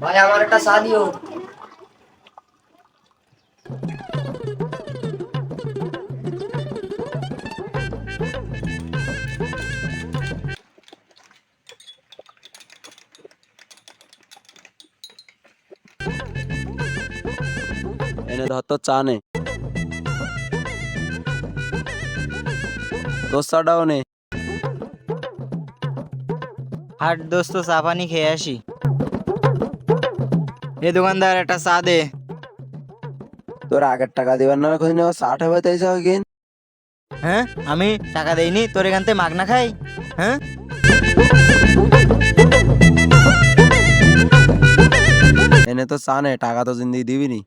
ভাই আমার একটা চা দিও। এনে ধর তো চা নে, তোর চাটাও নে। হাট দোস্ত চা পানি খেয়ে আসি। এ দোকানদার একটা চা দে। তোর আগের টাকা দিবার নামে খুঁজে নেওয়া চা ঠাবা তাই যাও কিন। হ্যাঁ, আমি টাকা দেইনি, তোর এখান থেকে মাগনা খাই? হ্যাঁ, এনে তো চা নে, টাকা তো জিন্দিগি দিবি নি।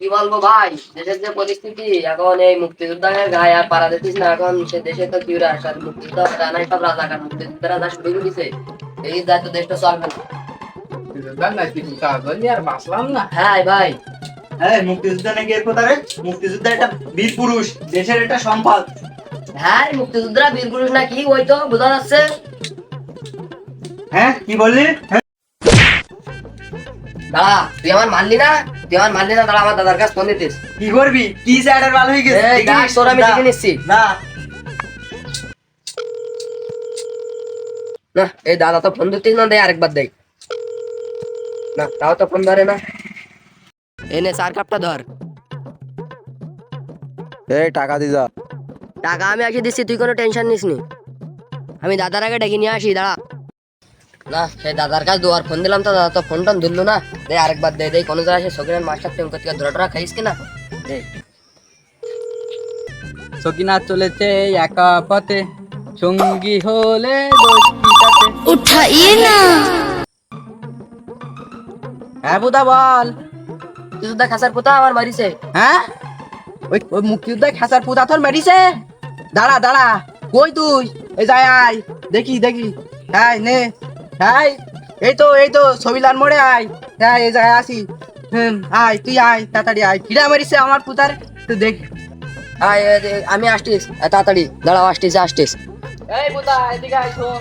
কি বলবো ভাই, দেশের যে পরিস্থিতি এখন, এই মুক্তিযোদ্ধাদের গায়ে আর পাড়া দিতিস না। এখন সে দেশে তো কিউরা আর মুক্তিযোদ্ধা জানাই সব রাজাকার, মুক্তিযোদ্ধারা যা শুরু দিছে এই দায়িত্ব দেশটা চলবে না। হ্যাঁ ভাই, মুক্তিযোদ্ধা নাকি এর কথা রে? মুক্তিযোদ্ধা একটা বীর পুরুষ, দেশের একটা সম্পদ। হ্যাঁ মুক্তিযোদ্ধারা বীর পুরুষ না কি ওই তো বোঝা যাচ্ছে। হ্যাঁ, কি বললি? দাঁড়া, তুই আমার মানলি না, দাঁড়া আমার দাদার কাছে ফোন দিতিস। কি করবি? কি স্যারের ভালো হয়ে গেছে? এই দেখ, তোর আমি দেখে নিচ্ছি। না, না এই দাদা তো ফোন দিতিস না, দে আরেকবার দেখ না, তাও তো ফোন ধরে না। এনে চার কাপটা ধর। এই টাকা দি যা। টাকা আমি আগে দিচ্ছি, তুই কোনো টেনশন নিস নি। আমি দাদার আগে ডেকে নিয়ে আসি, দাঁড়া। না সেই দাদার কাছে দুবার ফোন দিলাম তো দাদা তো ফোন টোন ধরলো না। দে আরেকবার দে, দেই কোনো জায়গায় সে সকিনার মাস্টার টেম করতে ধরা টরা খাইস কিনা দে। সকিনা চলেছে একা পথে, সঙ্গী হলে দোষী তাতে। उठाइए ना। হ্যাঁ বুদা বল। মুক্তিযোদ্ধা খাসার পোতা আমার মারিছে। হ্যাঁ, ওই মুক্তিযোদ্ধা খাসার পুতা তোর মেরিছে? দাঁড়া দাঁড়া, কই তুই? এই যাই আয়, দেখি দেখি। হ্যাঁ নে, হ্যাঁ এই তো ছবিলার মোড়ে আয়। হ্যাঁ এই যাই আসি। আয় তুই আয়, তাড়াতাড়ি আয়। কিরা মেরিছে আমার পুতার তুই দেখ। আয় আমি আসটিস, তাড়াতাড়ি দাঁড়াও, আসটিস। এই পুতা এদিকে আয়, শোন।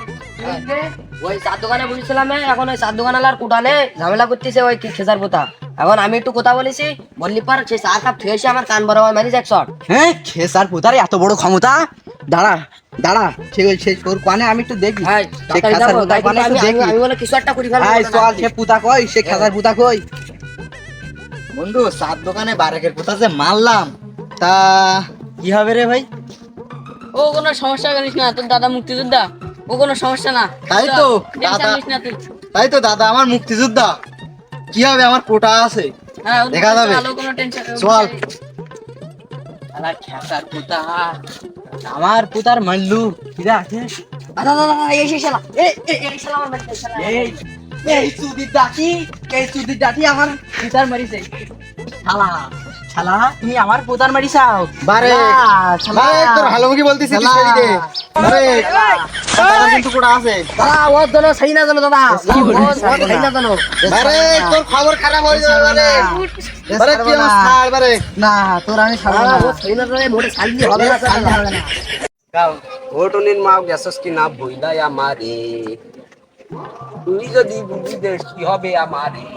ওই চার দোকানে বুঝছিলাম, এখন ওই চার দোকানওয়ালার কুটানে ঝামেলা করতেছে ওই খেসার পোতা। এখন আমি একটু কথা বলেছি, বললি পার সে চা কাপ থুয়ে এসে আমার কান বরাবর মারিস এক শট। হ্যাঁ, খেসার পুতার এত বড় ক্ষমতা? দাঁড়া দাঁড়া, সে তোর কানে আমি একটু দেখি। হ্যাঁ, সে খেসার পুতার কানে একটু দেখি। আমি বলে কিছু একটা করি ফেলবো। আয় চল, সে পুতা কই, সে খেসার পুতা কই? বন্ধু, সাত দোকানে বারেকের পুতা যে মারলাম, তা কি হবে রে ভাই? ও কোনো সমস্যা করিস না, তোর দাদা মুক্তিযোদ্ধা, ও কোনো সমস্যা না। তাই তো টেনশন দাদা, নিস না তুই। তাই তো দাদা আমার মুক্তিযোদ্ধা। কি হবে, আমার কোটা আছে, হ্যাঁ, দেখা যাবে। ভালো, কোনো টেনশন চল। আলা খেসার পুতা, আমার পুতার মারলু কিরা আছে? দাদা এই শালা, এই শালা আমার মারিছে শালা। এই চুদির ডাকি আমার পুতার মারিছে। শালা শালা, তুমি আমার পুতার মারিছাও? বারে শালা, তোর ভালো মুখি বলতিছিস তুই সেদিকে। বারে দাদা কিন্তু কোটা আছে। দাদা ওর জন্য সেই না জানো দাদা, ওর সেই না জানো। বারে তোর খবর খারাপ হয়ে যাবে বারে। বারে তুই আমার ছাড় বারে। না, তোর আমি ছাড়ব না। ও সেই না জানো, মোটে সাইল দিয়ে হবে না হবে না। ঘটনির মা গেছস কি না বইলাই আমারে, তুই যদি বুঝি দেশ কি হবে আমারে।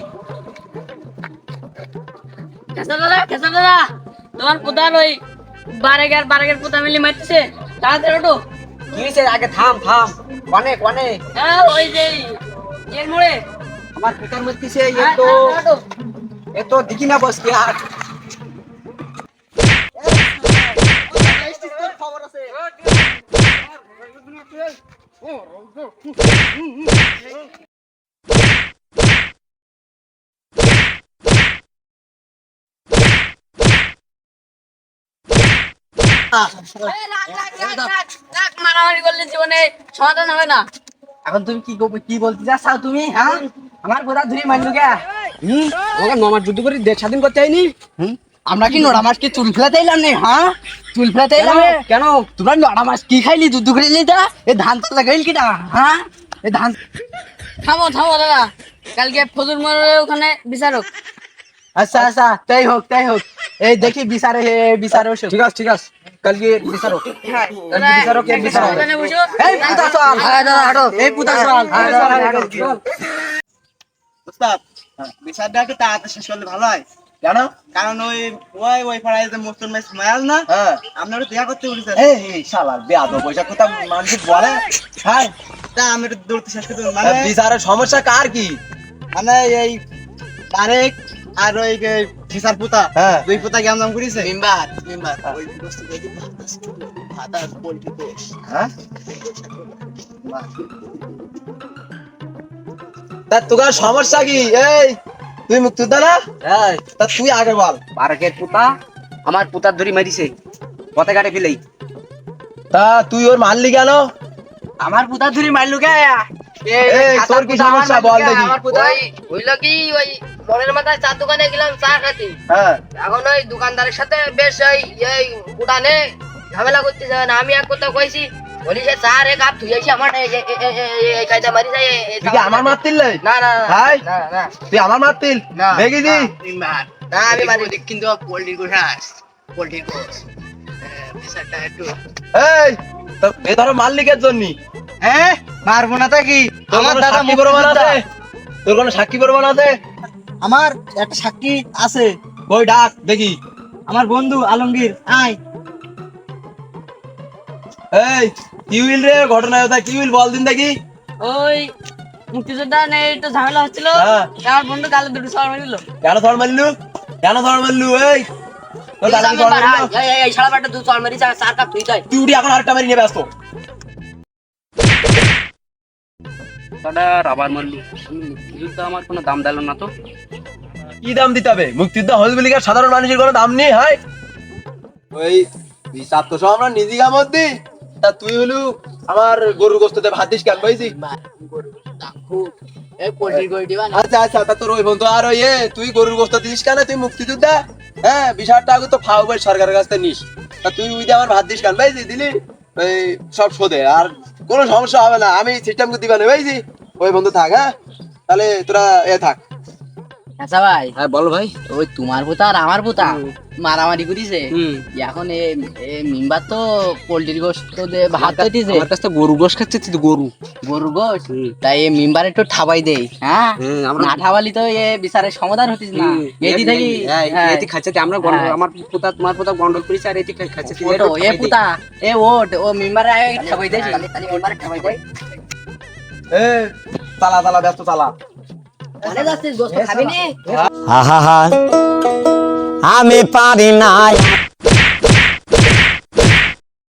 খেসা দাদা, তোমার পুতার ওই বারেকের পুতা মিলি মারতেছে, তাড়াতাড়ি ওঠো। কি হইছে? আগে থাম। কোনে হ্যাঁ, ওই যে এর মোড়ে। আমার পিতার মধ্যে হ্যাঁ, তাড়াতাড়ি ওঠো। এত দেখি না বস কি আর রাখ, মারামারি করলে জীবনে সমাধান হবে না। এখন তুমি কি বলতে চাও তুমি? হ্যাঁ, আমার পোতা ধরে মারলো কে? আমাকে নমাজ যুদ্ধ করে দেশ স্বাধীন করতে হয়নি। আমরা কি নোড়া মাছ কি চুল ফেলাতে এলাম নে? হ্যাঁ, চুল ফেলাতে এলাম নে? কেন? তোমরা নোড়া মাছ কি খাইলি দুধ করে নিতা? এ ধান তো লাগাইল কিনা? হ্যাঁ, এ ধান থামো থামো দাদা, কালকে ফজুর মোড়ে ওখানে বিচারক। আচ্ছা আচ্ছা, তাই হোক তাই হোক। এই দেখি বিচারে বিচারে বসো। ঠিক আছে কালকে বিচারক। দাদা, বিচারক, এক বিচারক। সাবধানে বসো। এই পুতা চল। হ্যাঁ দাদা হাঁটো। এই পুতা চল। উস্তাদ, বিচারটা একটু তাড়াতাড়ি শেষ করলে ভালো হয়। কেন? কারণ ওই পাড়ায় যে মোস্তন ভাই স্মাইল না, হ্যাঁ আপনারা দেখা করতে বলেছেন। এই শালা বেয়াদব পয়সা কথা মানুষ বলে। হ্যাঁ তা আমি একটু দৌড়তে শেষ করতে মানে বিচারের সমস্যা কার কি? মানে এই তারেক আর ওই ফিসার পুতা, হ্যাঁ। দুই পুতা গ্যামজাম করেছে। মেম্বার ওই বস্তু দেখি ভাতা পোল্ট্রি দোষ। হ্যাঁ তা তোর সমস্যা কি? এই তুই মুক্তিযোদ্ধা না? হ্যাঁ, তা তুই আগে বল। বারেকের পুতা আমার পুতার ধরে মারিছে, পথে ঘাটে ফেলেই। তা তুই ওর মারলি কেন? আমার পুতা ধরে মারলো কে? এই তোর কি সমস্যা বল দেখি। আমার পুতা হইলো কি ওই মনের মাথায় চার দোকানে গেলাম চা খাতে। হ্যাঁ এখন ওই দোকানদারের সাথে বেশ এই উঠানে ঝামেলা করতেছে না। আমি এক কথা কইছি, বলি সে চা রে কাপ ধুই আইছি আমার এই কায়দা মারি যায়। তুই কি আমার মারতিল? না না হাই না না তুই আমার মারতিল? না। দেখিছি মেম্বার না আমি মারি। কিন্তু পোল্ট্রি কোষাস পোল্ট্রি কোষ বিচারটা একটু এই তো এ ধরো মারলি কে জন্য? হ্যাঁ মারবো না তা কি? তোর আমার কোনো দাদা সাক্ষী প্রমাণ আছে? তোর কোনো সাক্ষী প্রমাণ আছে? আমার একটা সাক্ষী আছে, কই ডাক দেখি। আমার বন্ধু আলমগীর। আয় এই কি হইল রে ঘটনা? কথা কি হইল বল দিন দেখি। ওই মুক্তিযোদ্ধা নেই একটু ঝামেলা হচ্ছিল, হ্যাঁ। আমার বন্ধু কালো দুটো সর মারি দিল। কেন ধর মারলু? কেন ধর মারলু? এই তোর দাদা ধর মারলু? এই সারা বাটা দুধ চল মারি চার কাপ ধুই যায়। তুই উঠি এখন আরেকটা মারি নিয়ে ব্যস্ত। দাদা আবার মারলু। মুক্তিযুদ্ধ আমার কোনো দাম দিল না তো। কি দাম দিতে হবে? মুক্তিযুদ্ধ হল বলি কি আর সাধারণ মানুষের কোনো দাম নেই? হয় ওই বিচার তো সব আমরা নিজে কামত দি। তা তুই হলু আমার গরুর গোস্ততে ভাত দিস কেন বইছি? এই পোল্ট্রি করে দিবা না? আচ্ছা আচ্ছা, তা তোর ওই বন্ধু আর ওই তুই গরুর গোস্ত দিস কেন? তুই মুক্তিযোদ্ধা। হ্যাঁ বিষয়টা আগে তো ফাও বই সরকারের কাছ থেকে নিস। তা তুই উইদে আমার ভাত দিস কেন ভাইজি? দিলি ওই সব শোধে আর কোনো সমস্যা হবে না। আমি সিস্টেম করে দিবা না ভাইজি। ওই বন্ধু থাক। হ্যাঁ তাহলে তোরা থাক। আচ্ছা ভাই, হ্যাঁ বল ভাই। ওই তোমার পুতা আর আমার পুতা মারামারি করিছে। হুম। এখন মেম্বার তো পোল্ট্রি গোস্ত দিয়ে ভাত খাইতেছে, আমার কাছে গরু গোশ খাচ্ছে, তুই তো গরু। গরুর গোস্ত। তাই এই মেম্বার একটু ঠাবাই দেই। হ্যাঁ, আমরা না ঠাবালি তো এ বিচারের সমাধান হতিস না। এটি দেখি এটি খাচ্ছে, আমরা গন্ডল, আমার পুতা তোমার পুতা গন্ডল করেছে আর এটি খাচ্ছে। ওটো এ পুতা এ ওট ও মেম্বার ঠাবাই দেই। তাহলে মেম্বার ঠাবাই দেয়। এ চালা চালা ব্যস্ত চালা। অনেক যাচ্ছিস গোস্ত খাবি নি? আহা আমি পারি না